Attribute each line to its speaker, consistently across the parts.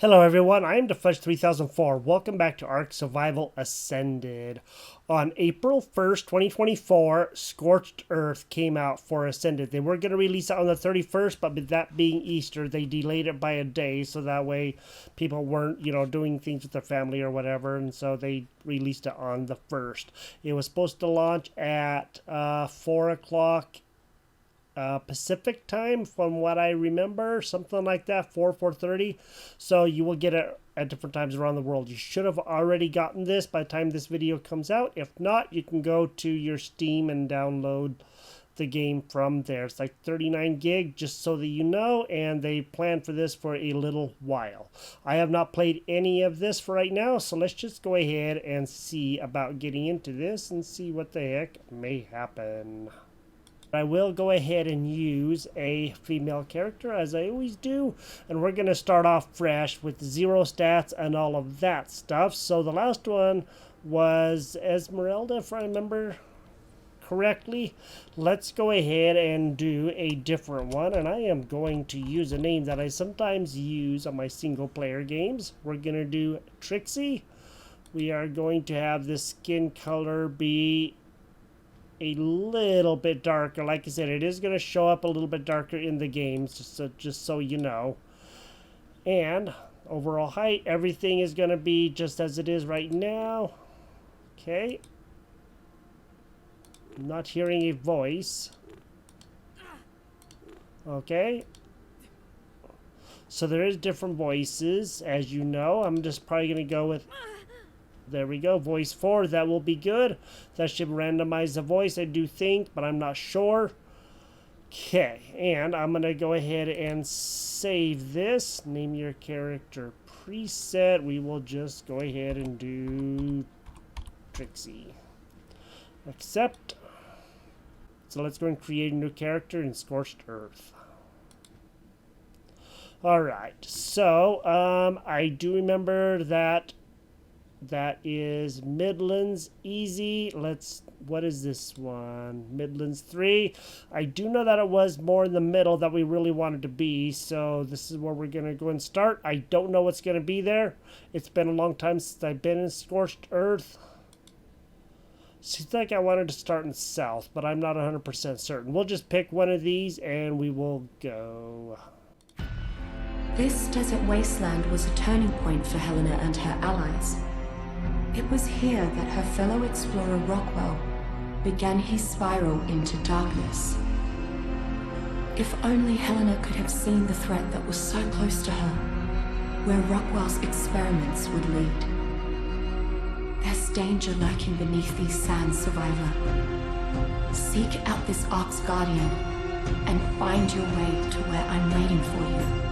Speaker 1: Hello everyone, I am DeFudge3004. Welcome back to Ark Survival Ascended. On April 1st, 2024, Scorched Earth came out for Ascended. They were going to release it on the 31st, but with that being Easter, they delayed it by a day, so that way people weren't, doing things with their family or whatever, and so they released it on the 1st. It was supposed to launch at 4 o'clock Pacific time, from what I remember, something like that, 4:30. So you will get it at different times around the world. You should have already gotten this by the time this video comes out. If not, you can go to your Steam and download the game from there. It's like 39 gig, just so that you know, and they plan for this for a little while. I have not played any of this for right now, so let's just go ahead and see about getting into this and see what the heck may happen. I will go ahead and use a female character, as I always do, and we're going to start off fresh with 0 stats and all of that stuff. So the last one was Esmeralda, if I remember correctly. Let's go ahead and do a different one, and I am going to use a name that I sometimes use on my single player games. We're going to do Trixie. We are going to have the skin color be a little bit darker. Like I said, it is going to show up a little bit darker in the games, just so you know. And overall height, everything is going to be just as it is right now. Okay. I'm not hearing a voice. Okay. So there is different voices, as you know. I'm just probably going to go with... There we go, voice 4, that will be good. That should randomize the voice, I do think, but I'm not sure. Okay, and I'm going to go ahead and save this. Name your character preset. We will just go ahead and do Trixie. Accept. So let's go and create a new character in Scorched Earth. Alright, so I do remember that is Midlands easy. What is this one? Midlands 3. I do know that it was more in the middle that we really wanted to be, so this is where we're going to go and start. I don't know what's going to be there. It's been a long time since I've been in Scorched Earth. Seems like I wanted to start in South, but I'm not 100% certain. We'll just pick one of these and we will go.
Speaker 2: This desert wasteland was a turning point for Helena and her allies. It was here that her fellow explorer Rockwell began his spiral into darkness. If only Helena could have seen the threat that was so close to her, where Rockwell's experiments would lead. There's danger lurking beneath these sands, survivor. Seek out this Ark's guardian and find your way to where I'm waiting for you.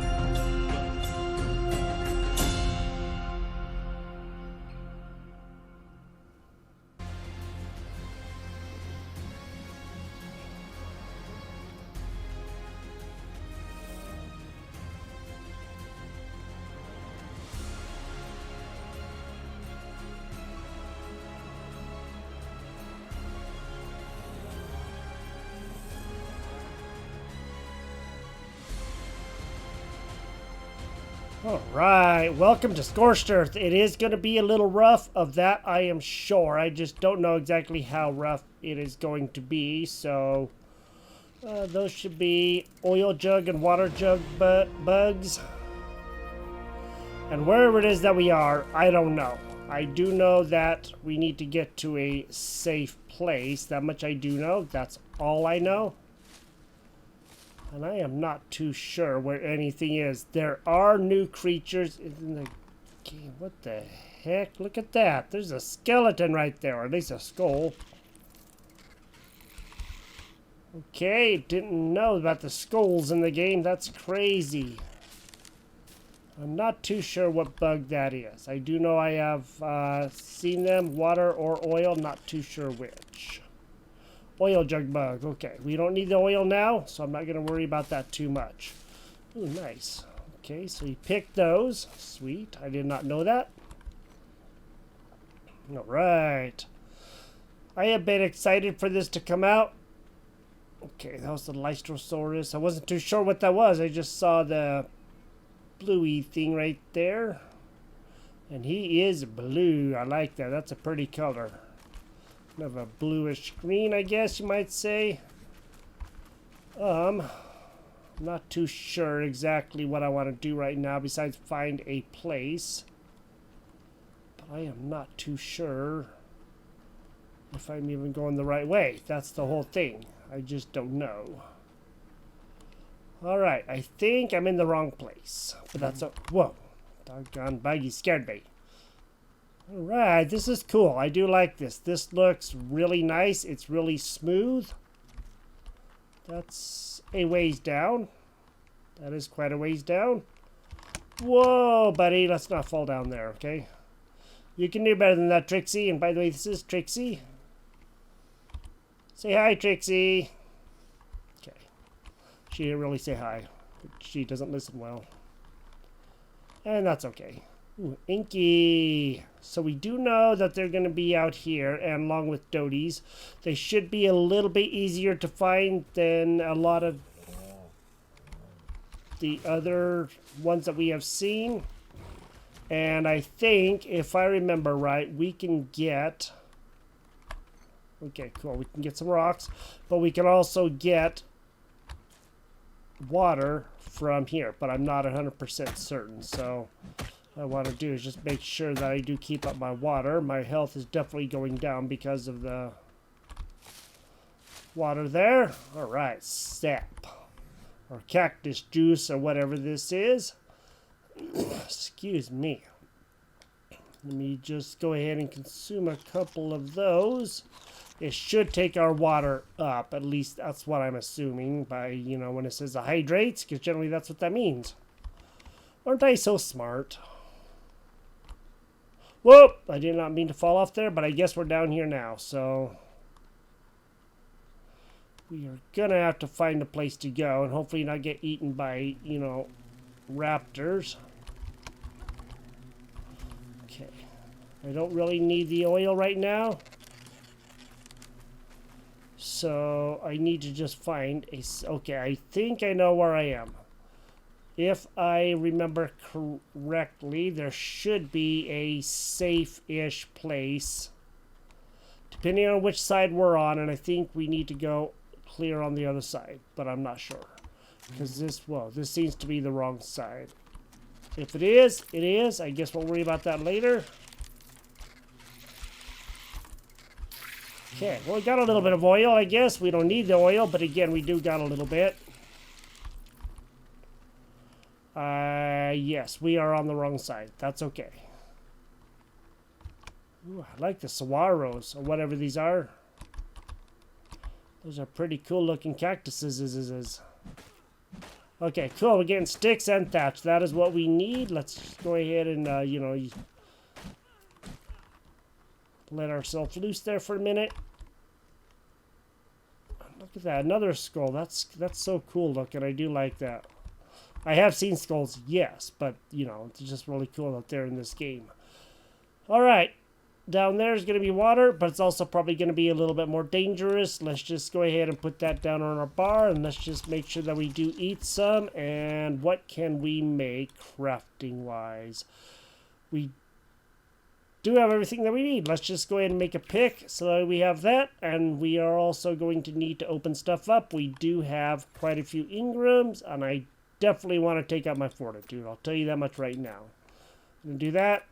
Speaker 1: Alright, welcome to Scorched Earth. It is going to be a little rough, of that I am sure. I just don't know exactly how rough it is going to be, so... those should be oil jug and water jug bugs. And wherever it is that we are, I don't know. I do know that we need to get to a safe place. That much I do know. That's all I know. And I am not too sure where anything is. There are new creatures in the game. What the heck? Look at that. There's a skeleton right there, or at least a skull. Okay, didn't know about the skulls in the game. That's crazy. I'm not too sure what bug that is. I do know I have seen them, water or oil, not too sure which. Oil jug bug. Okay, we don't need the oil now, so I'm not going to worry about that too much. Ooh, nice. Okay, so you picked those. Sweet. I did not know that. All right. I have been excited for this to come out. Okay, that was the Lystrosaurus. I wasn't too sure what that was. I just saw the bluey thing right there. And he is blue. I like that. That's a pretty color. Kind of a bluish green, I guess you might say. I'm not too sure exactly what I want to do right now besides find a place. But I am not too sure if I'm even going the right way. That's the whole thing. I just don't know. Alright, I think I'm in the wrong place. But that's a... Whoa. Doggone buggy scared me. Alright, this is cool. I do like this. This looks really nice. It's really smooth. That's a ways down. That is quite a ways down. Whoa, buddy. Let's not fall down there, okay? You can do better than that, Trixie. And by the way, this is Trixie. Say hi, Trixie. Okay. She didn't really say hi. She doesn't listen well. And that's okay. Ooh, Inky. So we do know that they're going to be out here, and along with Doties, they should be a little bit easier to find than a lot of the other ones that we have seen. And I think, if I remember right, we can get... Okay, cool. We can get some rocks, but we can also get water from here, but I'm not 100% certain, so what I want to do is just make sure that I do keep up my water. My health is definitely going down because of the water there. Alright, sap, or cactus juice, or whatever this is. Excuse me. Let me just go ahead and consume a couple of those. It should take our water up. At least that's what I'm assuming by, you know, when it says the hydrates, because generally that's what that means. Aren't I so smart? Whoop! I did not mean to fall off there, but I guess we're down here now, so... We are gonna have to find a place to go, and hopefully not get eaten by, you know, raptors. Okay. I don't really need the oil right now. So I need to just find a... Okay, I think I know where I am. If I remember correctly, there should be a safe-ish place. Depending on which side we're on, and I think we need to go clear on the other side. But I'm not sure. Because this, well, this seems to be the wrong side. If it is, it is. I guess we'll worry about that later. Okay, well, we got a little bit of oil, I guess. We don't need the oil, but again, we do got a little bit. Yes, we are on the wrong side. That's okay. Ooh, I like the saguaros, or whatever these are. Those are pretty cool looking cactuses. Okay, cool. We're getting sticks and thatch. That is what we need. Let's go ahead and, you know, let ourselves loose there for a minute. Look at that, another skull. That's so cool looking. I do like that. I have seen skulls, yes, but, you know, it's just really cool out there in this game. Alright, down there is going to be water, but it's also probably going to be a little bit more dangerous. Let's just go ahead and put that down on our bar, and let's just make sure that we do eat some. And what can we make crafting-wise? We do have everything that we need. Let's just go ahead and make a pick so that we have that, and we are also going to need to open stuff up. We do have quite a few engrams, and I definitely want to take out my fortitude. I'll tell you that much right now. I'm going to do that.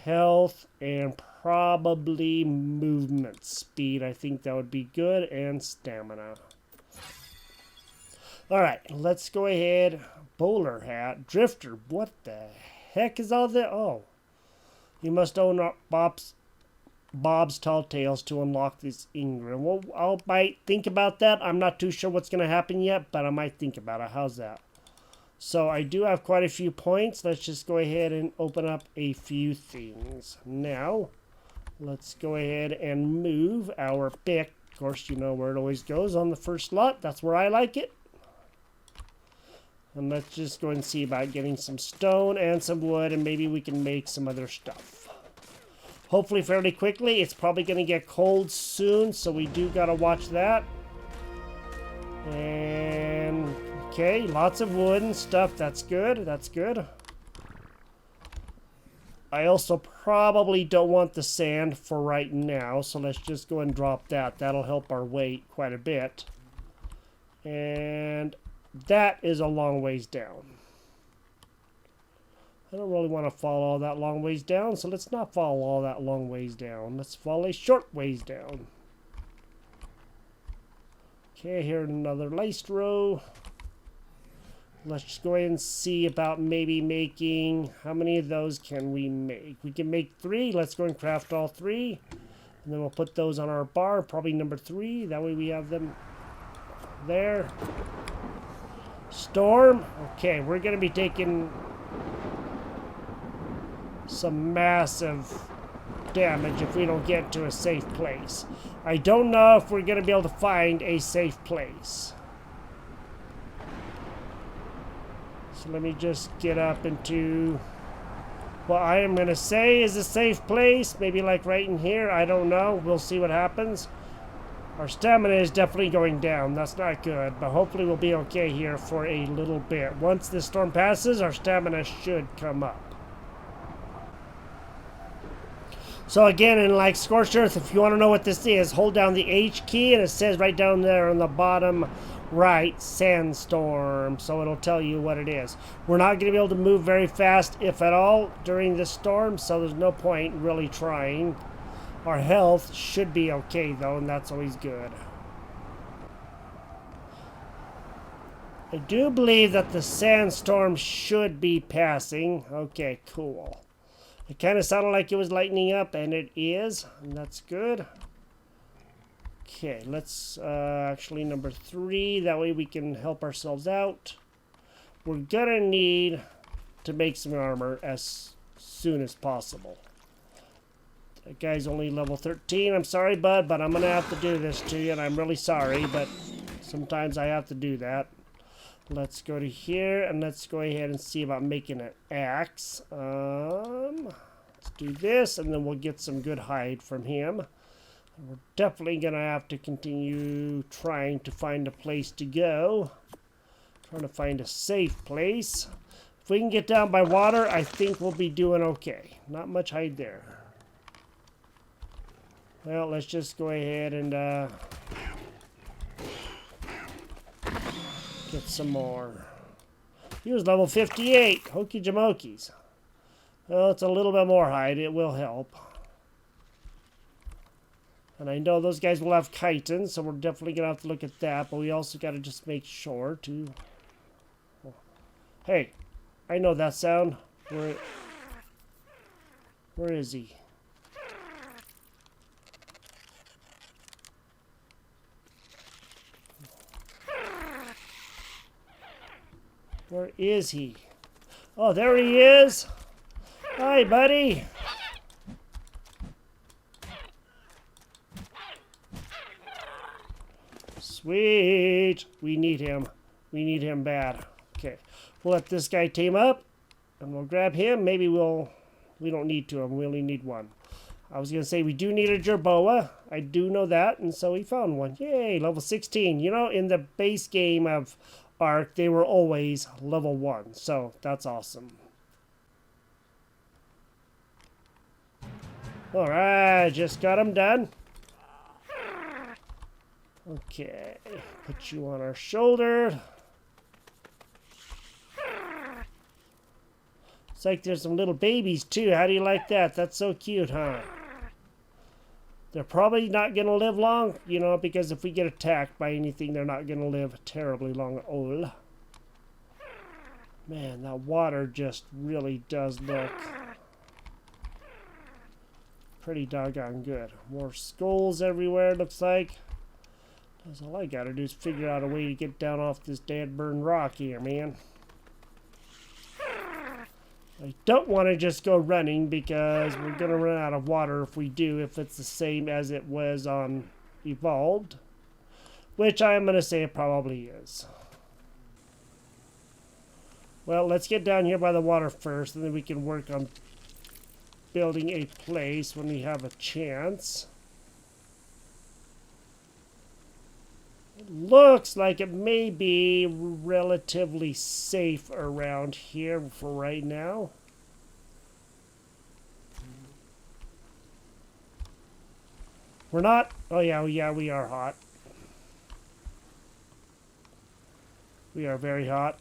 Speaker 1: Health and probably movement speed. I think that would be good, and stamina. Alright, let's go ahead. Bowler hat. Drifter. What the heck is all that? Oh. You must own Bob's Tall Tales to unlock this engram. Well, I might think about that. I'm not too sure what's going to happen yet, but I might think about it. How's that? So I do have quite a few points. Let's just go ahead and open up a few things. Now, let's go ahead and move our pick. Of course, you know where it always goes, on the first slot. That's where I like it. And let's just go and see about getting some stone and some wood, and maybe we can make some other stuff. Hopefully fairly quickly. It's probably going to get cold soon, so we do got to watch that. And, okay, lots of wood and stuff. That's good. That's good. I also probably don't want the sand for right now, so let's just go and drop that. That'll help our weight quite a bit. And that is a long ways down. I don't really want to fall all that long ways down, so let's not fall all that long ways down. Let's fall a short ways down. Okay, here's another laced row. Let's just go ahead and see about maybe making... How many of those can we make? We can make 3. Let's go and craft all 3. And then we'll put those on our bar, probably number 3. That way we have them there. Storm. Okay, we're going to be taking some massive damage if we don't get to a safe place. I don't know if we're going to be able to find a safe place. So let me just get up into what I am going to say is a safe place. Maybe like right in here. I don't know. We'll see what happens. Our stamina is definitely going down. That's not good. But hopefully we'll be okay here for a little bit. Once this storm passes, our stamina should come up. So again, in like Scorched Earth, if you want to know what this is, hold down the H key and it says right down there on the bottom right, sandstorm. So it'll tell you what it is. We're not going to be able to move very fast, if at all, during this storm. So there's no point really trying. Our health should be okay though, and that's always good. I do believe that the sandstorm should be passing. Okay, cool. It kind of sounded like it was lightening up, and it is, and that's good. Okay, let's actually number 3. That way we can help ourselves out. We're gonna need to make some armor as soon as possible. That guy's only level 13. I'm sorry, bud, but I'm gonna have to do this to you, and I'm really sorry, but sometimes I have to do that. Let's go to here, and let's go ahead and see about making an axe. Let's do this, and then we'll get some good hide from him. And we're definitely going to have to continue trying to find a place to go. Trying to find a safe place. If we can get down by water, I think we'll be doing okay. Not much hide there. Well, let's just go ahead and... get some more. He was level 58. Hokey jamokey's. Well, it's a little bit more hide. It will help. And I know those guys will have chitin, so we're definitely going to have to look at that. But we also got to just make sure to... Hey, I know that sound. Where is he? Where is he? Oh, there he is. Hi, buddy. Sweet. We need him. We need him bad. Okay. We'll let this guy team up. And we'll grab him. Maybe we don't need 2 of them. We only need 1. I was going to say we do need a jerboa. I do know that. And so we found one. Yay, level 16. You know, in the base game of Ark, they were always level 1, so that's awesome. Alright, just got him done. Okay, put you on our shoulder. It's like there's some little babies too. How do you like that? That's so cute, huh? They're probably not going to live long, you know, because if we get attacked by anything, they're not going to live terribly long at all. Man, that water just really does look pretty doggone good. More skulls everywhere, looks like. That's all I got to do is figure out a way to get down off this dead burned rock here, man. I don't want to just go running because we're going to run out of water if we do, if it's the same as it was on Evolved. Which I'm going to say it probably is. Well, let's get down here by the water first, and then we can work on building a place when we have a chance. It looks like it may be relatively safe around here for right now. We're not. Oh, yeah, we are hot. We are very hot.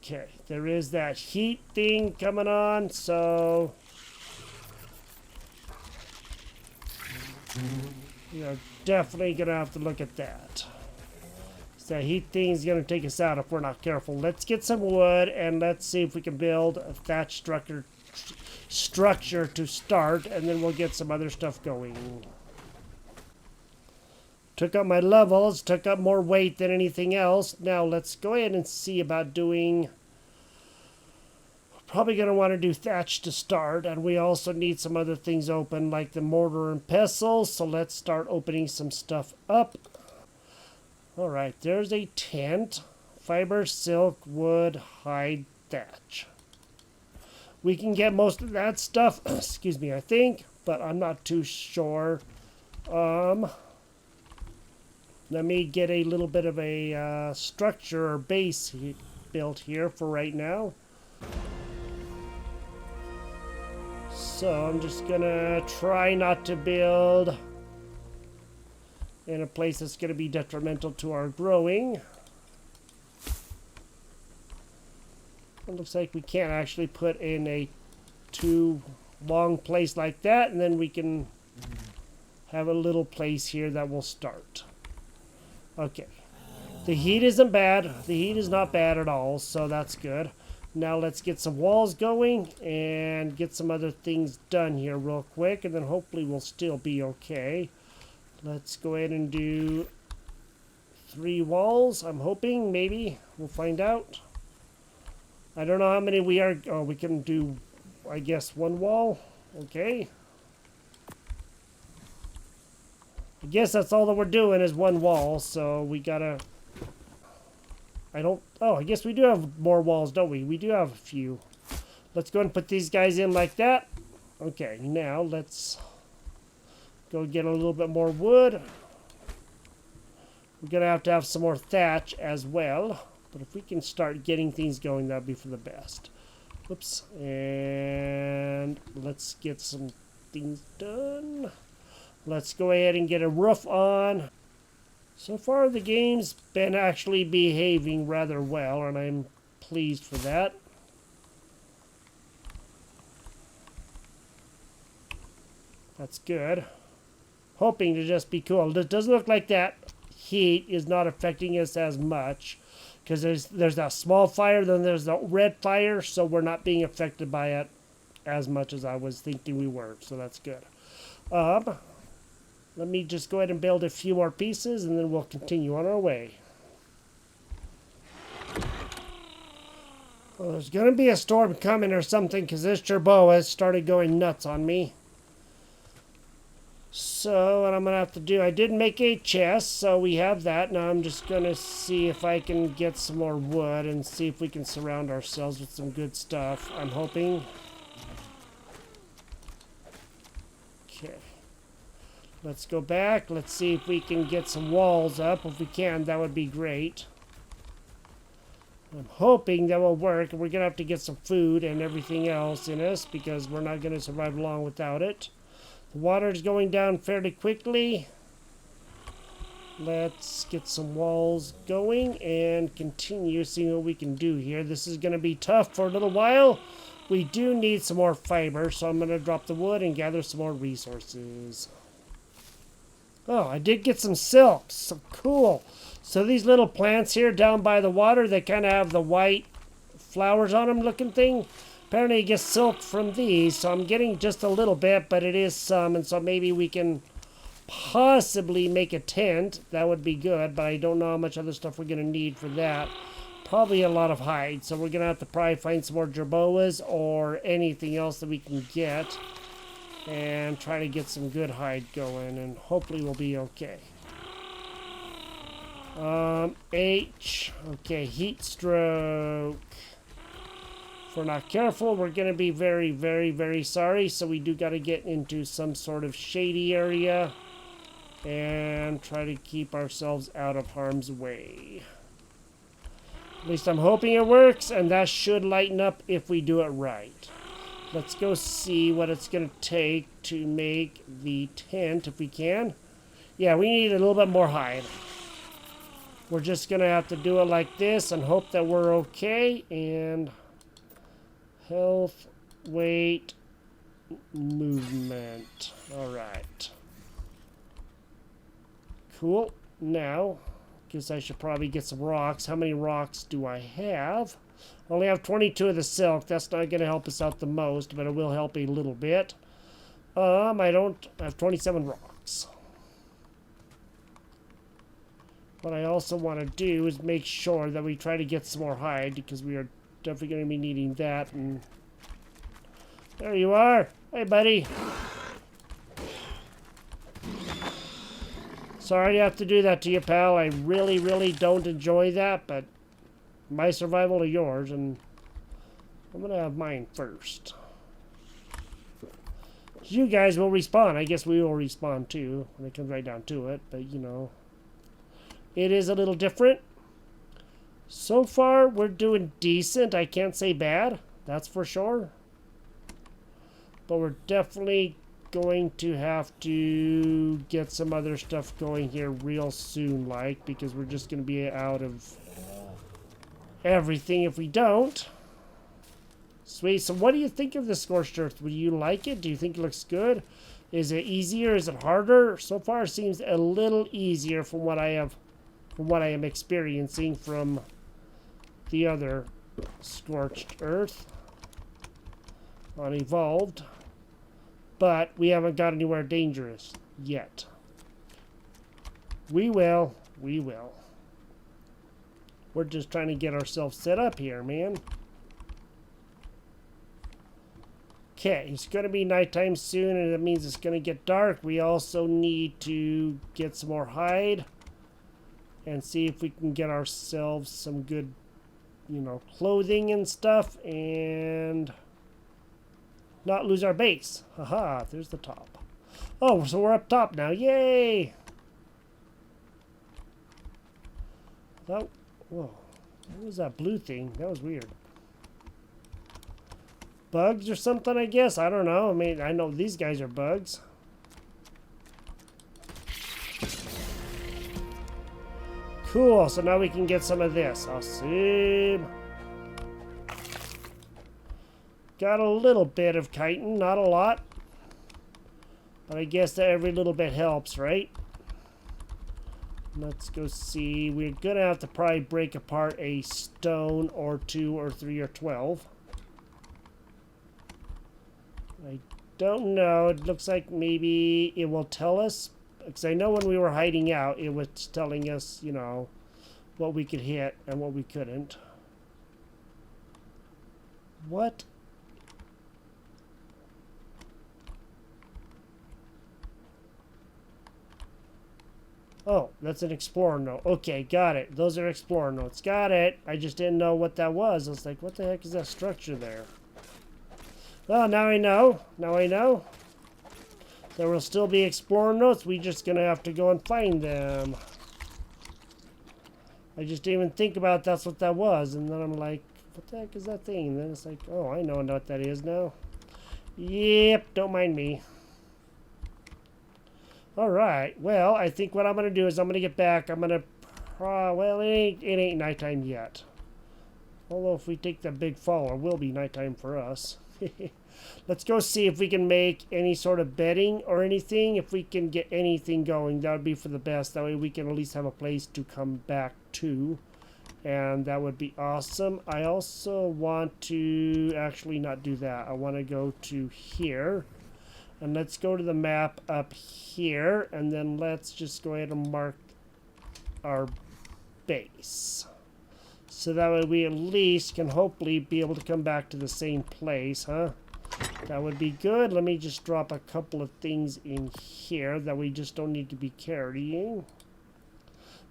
Speaker 1: Okay, there is that heat thing coming on, so we are definitely going to have to look at that. So that heat thing is going to take us out if we're not careful. Let's get some wood, and let's see if we can build a thatch structure to start, and then we'll get some other stuff going. Took up my levels, took up more weight than anything else. Now let's go ahead and see about doing... Probably going to want to do thatch to start, and we also need some other things open like the mortar and pestle, so let's start opening some stuff up. Alright, there's a tent. Fiber, silk, wood, hide, thatch. We can get most of that stuff, excuse me, I think, but I'm not too sure. Let me get a little bit of a structure or base built here for right now. So I'm just gonna try not to build in a place that's gonna be detrimental to our growing. It looks like we can't actually put in a too long place like that, and then we can have a little place here that will start. Okay, the heat isn't bad. The heat is not bad at all, so that's good. Now let's get some walls going and get some other things done here real quick, and then hopefully we'll still be okay. Let's go ahead and do 3 walls. I'm hoping, maybe. We'll find out. I don't know how many we are. Oh, we can do, I guess, 1 wall. Okay. I guess that's all that we're doing is 1 wall, so we gotta... Oh, I guess we do have more walls, don't we? We do have a few. Let's go and put these guys in like that. Okay, now let's go get a little bit more wood. We're gonna have some more thatch as well. But if we can start getting things going, that'd be for the best. Whoops. And let's get some things done. Let's go ahead and get a roof on. So far, the game's been actually behaving rather well, and I'm pleased for that. That's good. Hoping to just be cool. It doesn't look like that heat is not affecting us as much, because there's that small fire, then there's the red fire, so we're not being affected by it as much as I was thinking we were, so that's good. Let me just go ahead and build a few more pieces, and then we'll continue on our way. Well, there's going to be a storm coming or something, because this gerbo has started going nuts on me. So, what I'm going to have to do, I did make a chest, so we have that. Now I'm just going to see if I can get some more wood and see if we can surround ourselves with some good stuff. I'm hoping. Okay. Let's go back. Let's see if we can get some walls up. If we can, that would be great. I'm hoping that will work. We're going to have to get some food and everything else in us, because we're not going to survive long without it. The water is going down fairly quickly. Let's get some walls going and continue seeing what we can do here. This is going to be tough for a little while. We do need some more fiber, so I'm going to drop the wood and gather some more resources. Oh, I did get some silk. So cool. So these little plants here down by the water, they kind of have the white flowers on them looking thing. Apparently you get silk from these, so I'm getting just a little bit, but it is some, and so maybe we can possibly make a tent. That would be good, but I don't know how much other stuff we're going to need for that. Probably a lot of hide, so we're going to have to probably find some more jerboas or anything else that we can get and try to get some good hide going, and hopefully we'll be okay. H. Okay, heat stroke. If we're not careful, we're going to be very, very, very sorry. So we do got to get into some sort of shady area and try to keep ourselves out of harm's way. At least I'm hoping it works, and that should lighten up if we do it right. Let's go see what it's going to take to make the tent if we can. Yeah, we need a little bit more hide. We're just going to have to do it like this and hope that we're okay. And health, weight, movement. All right. Cool. Now, guess I should probably get some rocks. How many rocks do I have? I only have 22 of the silk. That's not going to help us out the most, but it will help a little bit. I have 27 rocks. What I also want to do is make sure that we try to get some more hide, because we are definitely going to be needing that. And there you are. Hey, buddy. Sorry to have to do that to you, pal. I really, really don't enjoy that, but my survival or yours, and I'm going to have mine first. You guys will respawn. I guess we will respawn too when it comes right down to it, but you know, it is a little different. So far, we're doing decent. I can't say bad, that's for sure. But we're definitely going to have to get some other stuff going here real soon, like, because we're just going to be out of everything if we don't. Sweet. So what do you think of the Scorched Earth? Would you like it? Do you think it looks good? Is it easier? Is it harder? So far it seems a little easier from what I am experiencing from the other Scorched Earth on Evolved. But we haven't got anywhere dangerous yet. We will. We will. We're just trying to get ourselves set up here, man. Okay, it's going to be nighttime soon, and that means it's going to get dark. We also need to get some more hide and see if we can get ourselves some good, you know, clothing and stuff, and not lose our base. Haha, there's the top. Oh, so we're up top now. Yay! Whoa. What was that blue thing? That was weird. Bugs or something, I guess? I don't know. I mean, I know these guys are bugs. Cool, so now we can get some of this. Awesome. Got a little bit of chitin, not a lot. But I guess that every little bit helps, right? Let's go see. We're going to have to probably break apart a stone or 2 or 3 or 12. I don't know. It looks like maybe it will tell us. Because I know when we were hiding out, it was telling us, you know, what we could hit and what we couldn't. What? Oh, that's an explorer note. Okay, got it. Those are explorer notes. Got it. I just didn't know what that was. I was like, what the heck is that structure there? Well, now I know. Now I know. There will still be explorer notes. We're just going to have to go and find them. I just didn't even think about that's what that was. And then I'm like, what the heck is that thing? And then it's like, oh, I know what that is now. Yep, don't mind me. Alright, well, I think what I'm going to do is I'm going to get back. I'm going to, well, it ain't nighttime yet. Although if we take that big fall, it will be nighttime for us. Let's go see if we can make any sort of bedding or anything. If we can get anything going, that would be for the best. That way we can at least have a place to come back to. And that would be awesome. I also want to actually not do that. I want to go to here. And let's go to the map up here, and then let's just go ahead and mark our base. So that way we at least can hopefully be able to come back to the same place, huh? That would be good. Let me just drop a couple of things in here that we just don't need to be carrying.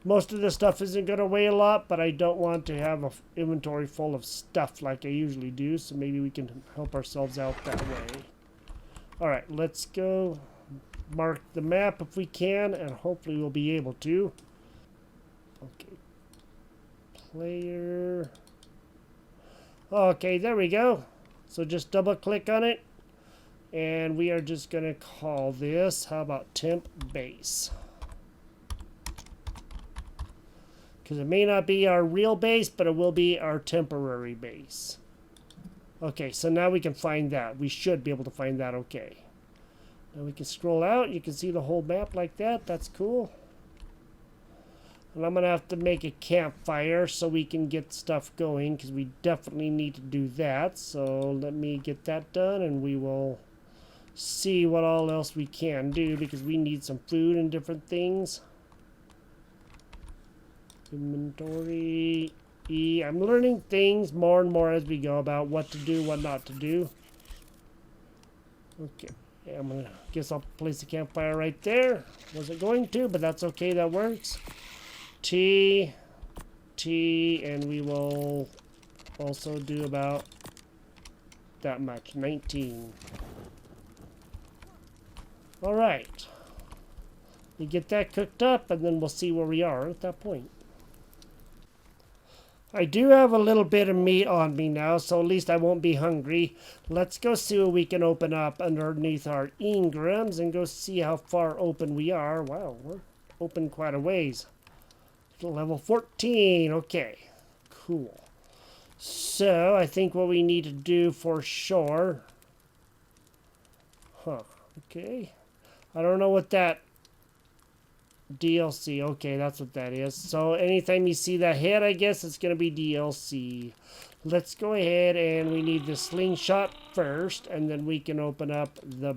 Speaker 1: Most of the stuff isn't going to weigh a lot, but I don't want to have an inventory full of stuff like I usually do, so maybe we can help ourselves out that way. Alright, let's go mark the map if we can, and hopefully we'll be able to. Okay. Player. Okay, there we go. So just double click on it. And we are just going to call this, how about temp base? Because it may not be our real base, but it will be our temporary base. Okay, so now we can find that. We should be able to find that okay. Now we can scroll out. You can see the whole map like that. That's cool. And I'm going to have to make a campfire so we can get stuff going, because we definitely need to do that. So let me get that done, and we will see what all else we can do, because we need some food and different things. Inventory E. I'm learning things more and more as we go about what to do, what not to do. Okay, I'm gonna guess I'll place the campfire right there. Wasn't going to, but that's okay, that works. T, and we will also do about that much, 19. All right, we get that cooked up, and then we'll see where we are at that point. I do have a little bit of meat on me now, so at least I won't be hungry. Let's go see what we can open up underneath our engrams and go see how far open we are. Wow, we're open quite a ways. Level 14, okay, cool. So I think what we need to do for sure, okay. I don't know what that DLC, okay, that's what that is. So anytime you see that hit, I guess it's going to be DLC. Let's go ahead, and we need the slingshot first, and then we can open up the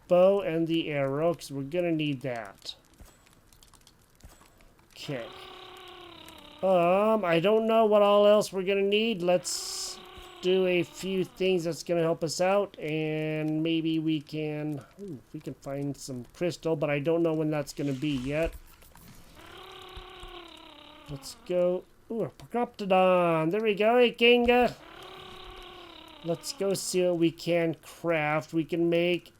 Speaker 1: bow and the arrow, because we're going to need that. Okay. I don't know what all else we're going to need. Let's do a few things that's going to help us out, and maybe we can find some crystal, but I don't know when that's going to be yet. Let's go. Ooh, a Procoptodon. There we go. Hey, Kinga. Let's go see what we can craft. We can make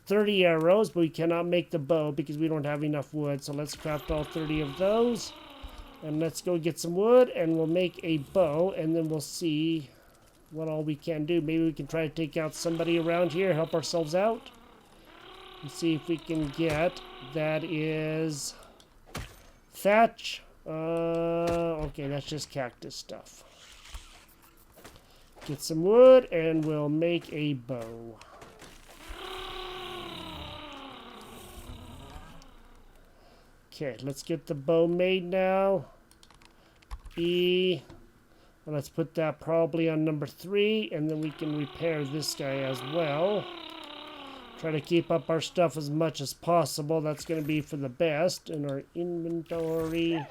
Speaker 1: 30 arrows, but we cannot make the bow because we don't have enough wood. So let's craft all 30 of those. And let's go get some wood, and we'll make a bow, and then we'll see what all we can do. Maybe we can try to take out somebody around here, help ourselves out. And see if we can get, that is thatch. Okay, that's just cactus stuff. Get some wood, and we'll make a bow. Okay, let's get the bow made now. E. And let's put that probably on number 3, and then we can repair this guy as well. Try to keep up our stuff as much as possible. That's going to be for the best in our inventory.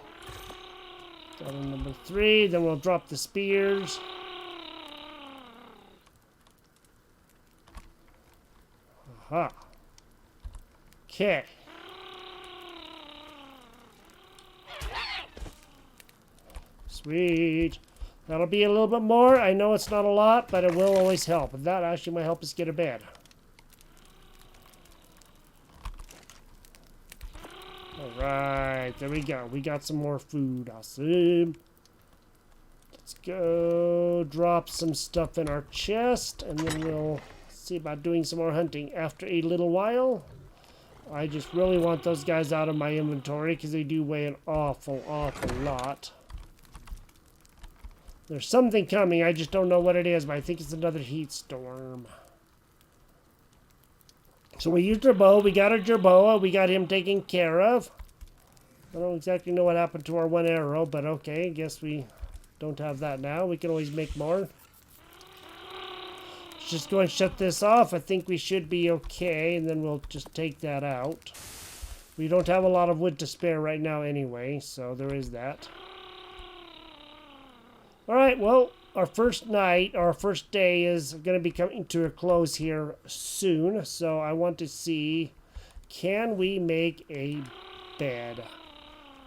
Speaker 1: Got on number 3, then we'll drop the spears. Aha. Okay. Sweet. That'll be a little bit more. I know it's not a lot, but it will always help. That actually might help us get a bed. Alright, there we go. We got some more food. Awesome. Let's go drop some stuff in our chest, and then we'll see about doing some more hunting after a little while. I just really want those guys out of my inventory because they do weigh an awful lot. There's something coming. I just don't know what it is, but I think it's another heat storm. So we used our bow. We got our jerboa. We got him taken care of. I don't exactly know what happened to our one arrow, but okay. I guess we don't have that now. We can always make more. Let's just go and shut this off. I think we should be okay, and then we'll just take that out. We don't have a lot of wood to spare right now anyway, so there is that. Alright, well, our first night, our first day is going to be coming to a close here soon. So I want to see, can we make a bed?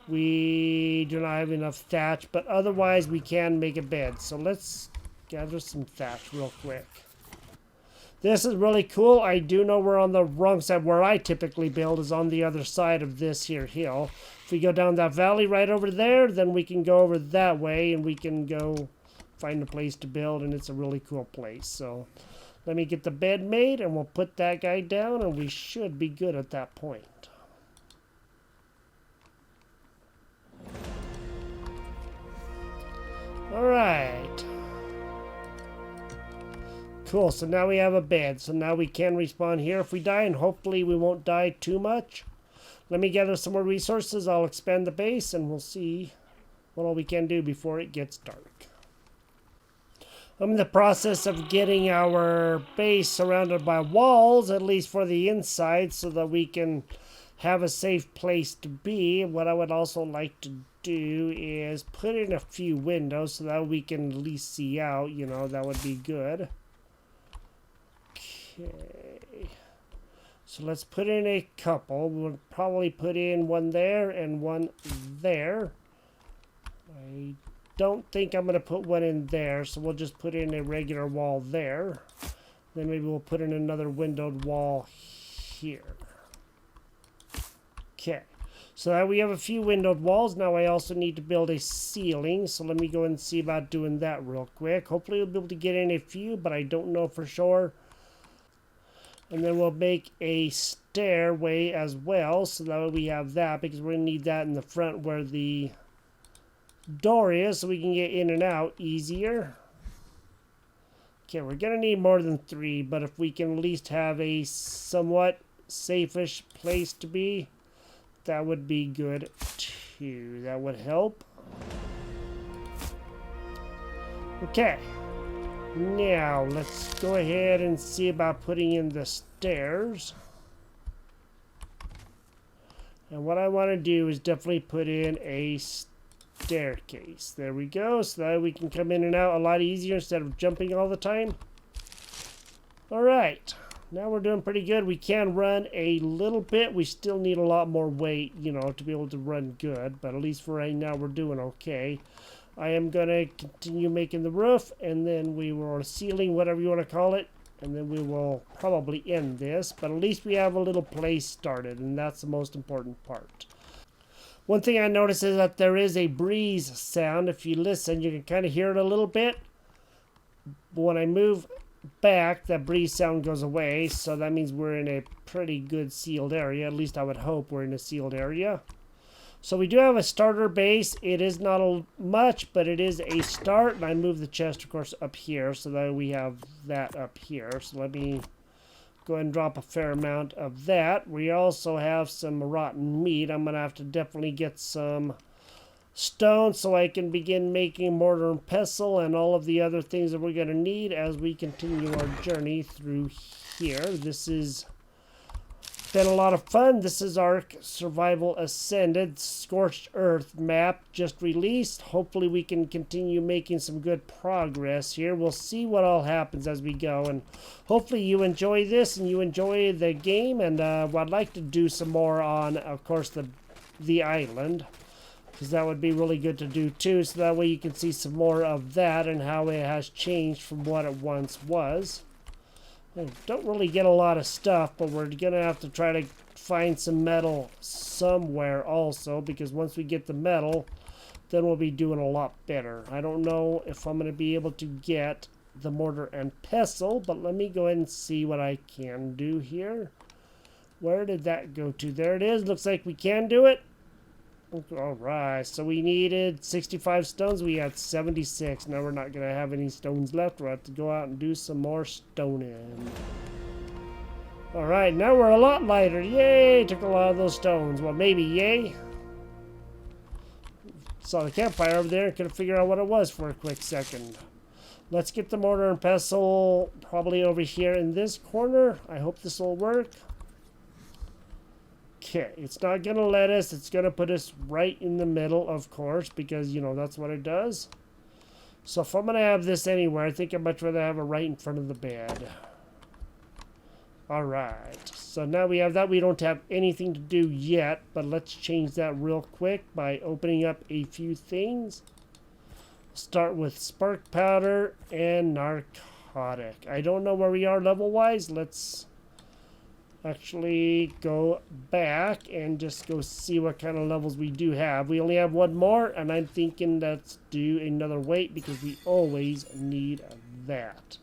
Speaker 1: We do not have enough thatch, but otherwise we can make a bed. So let's gather some thatch real quick. This is really cool. I do know we're on the wrong side. Where I typically build is on the other side of this here hill. If we go down that valley right over there, then we can go over that way, and we can go find a place to build, and it's a really cool place. So let me get the bed made, and we'll put that guy down, and we should be good at that point. Alright. Cool, so now we have a bed. So now we can respawn here if we die, and hopefully we won't die too much. Let me gather some more resources. I'll expand the base, and we'll see what all we can do before it gets dark. I'm in the process of getting our base surrounded by walls, at least for the inside, so that we can have a safe place to be. What I would also like to do is put in a few windows so that we can at least see out. You know, that would be good. Okay. So let's put in a couple. We'll probably put in one there and one there. I don't think I'm going to put one in there, so we'll just put in a regular wall there. Then maybe we'll put in another windowed wall here. Okay, so now we have a few windowed walls. Now I also need to build a ceiling, so let me go and see about doing that real quick. Hopefully we'll be able to get in a few, but I don't know for sure. And then we'll make a stairway as well, so that way we have that, because we're going to need that in the front where the door is, so we can get in and out easier. Okay, we're going to need more than 3, but if we can at least have a somewhat safe-ish place to be, that would be good too. That would help. Okay. Now, let's go ahead and see about putting in the stairs. And what I want to do is definitely put in a staircase. There we go, so that we can come in and out a lot easier instead of jumping all the time. Alright, now we're doing pretty good. We can run a little bit. We still need a lot more weight, you know, to be able to run good. But at least for right now, we're doing okay. I am going to continue making the roof, and then we will ceiling, whatever you want to call it, and then we will probably end this. But at least we have a little place started, and that's the most important part. One thing I noticed is that there is a breeze sound. If you listen, you can kind of hear it a little bit. When I move back, that breeze sound goes away, so that means we're in a pretty good sealed area. At least I would hope we're in a sealed area. So we do have a starter base. It is not much, but it is a start. And I move the chest, of course, up here, so that we have that up here. So let me go ahead and drop a fair amount of that. We also have some rotten meat. I'm going to have to definitely get some stone so I can begin making mortar and pestle and all of the other things that we're going to need as we continue our journey through here. This has been a lot of fun. This is Ark Survival Ascended Scorched Earth map just released. Hopefully we can continue making some good progress here. We'll see what all happens as we go, and hopefully you enjoy this and you enjoy the game. And I'd like to do some more on, of course, the island, because that would be really good to do too, so that way you can see some more of that and how it has changed from what it once was. I don't really get a lot of stuff, but we're gonna have to try to find some metal somewhere also, because once we get the metal, then we'll be doing a lot better. I don't know if I'm gonna be able to get the mortar and pestle, but let me go ahead and see what I can do here. Where did that go to? There it is. Looks like we can do it. Alright, so we needed 65 stones. We had 76. Now we're not going to have any stones left. We'll have to go out and do some more stoning. Alright, now we're a lot lighter. Yay! Took a lot of those stones. Well, maybe yay. Saw the campfire over there and couldn't figure out what it was for a quick second. Let's get the mortar and pestle probably over here in this corner. I hope this will work. Okay, it's not going to let us. It's going to put us right in the middle, of course, because, you know, that's what it does. So if I'm going to have this anywhere, I think I'd much rather have it right in front of the bed. Alright, so now we have that. We don't have anything to do yet, but let's change that real quick by opening up a few things. Start with spark powder and narcotic. I don't know where we are level-wise. Let's actually go back and just go see what kind of levels we do have. We only have one more, and I'm thinking let's do another weight because we always need that.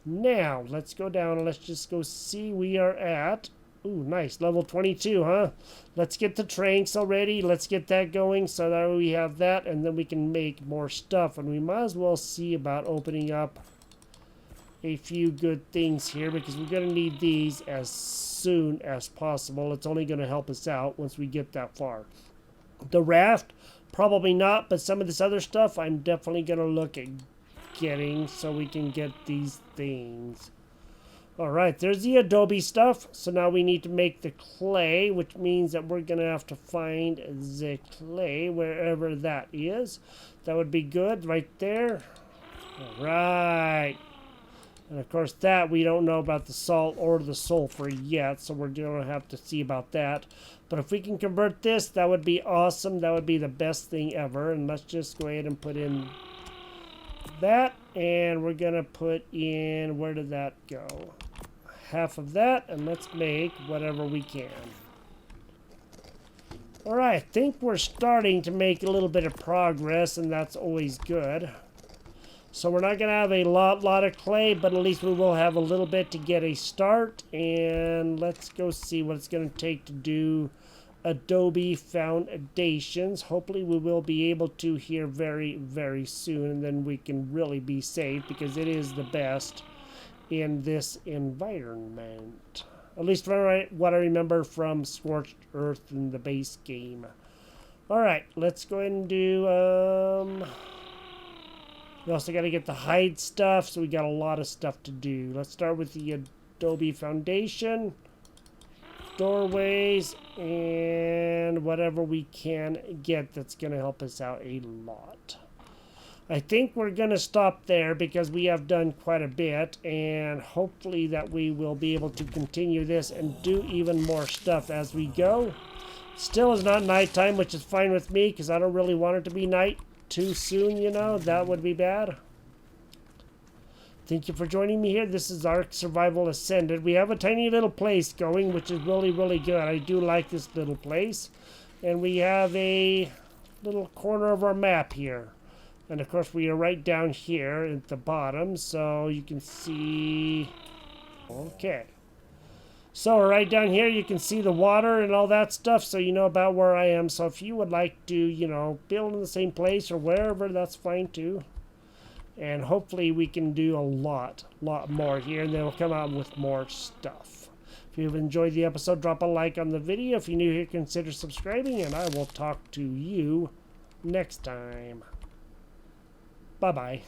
Speaker 1: Now, let's go down and let's just go see. We are at, ooh, nice, level 22, huh? Let's get the tranks already. Let's get that going so that we have that, and then we can make more stuff. And we might as well see about opening up a few good things here because we're going to need these as soon as possible. It's only going to help us out once we get that far. The raft, probably not, but some of this other stuff I'm definitely going to look at getting so we can get these things. All right, there's the adobe stuff. So now we need to make the clay, which means that we're going to have to find the clay wherever that is. That would be good right there. All right. And of course that we don't know about the salt or the sulfur yet, so we're going to have to see about that. But if we can convert this, that would be awesome. That would be the best thing ever. And let's just go ahead and put in that. And we're going to put in, where did that go? Half of that, and let's make whatever we can. All right, I think we're starting to make a little bit of progress, and that's always good. So we're not going to have a lot of clay, but at least we will have a little bit to get a start. And let's go see what it's going to take to do adobe foundations. Hopefully we will be able to here very soon, and then we can really be safe because it is the best in this environment. At least what I remember from Scorched Earth in the base game. Alright, let's go ahead and do... we also got to get the hide stuff, so we got a lot of stuff to do. Let's start with the adobe foundation, doorways, and whatever we can get that's going to help us out a lot. I think we're going to stop there because we have done quite a bit, and hopefully that we will be able to continue this and do even more stuff as we go. Still is not nighttime, which is fine with me because I don't really want it to be night too soon, you know. That would be bad. Thank you for joining me here. This is Ark Survival Ascended. We have a tiny little place going, which is really good. I do like this little place. And we have a little corner of our map here. And of course we are right down here at the bottom, so you can see... Okay. So right down here you can see the water and all that stuff, so you know about where I am. So if you would like to, you know, build in the same place or wherever, that's fine too. And hopefully we can do a lot more here, and then we'll come out with more stuff. If you've enjoyed the episode, drop a like on the video. If you're new here, consider subscribing, and I will talk to you next time. Bye-bye.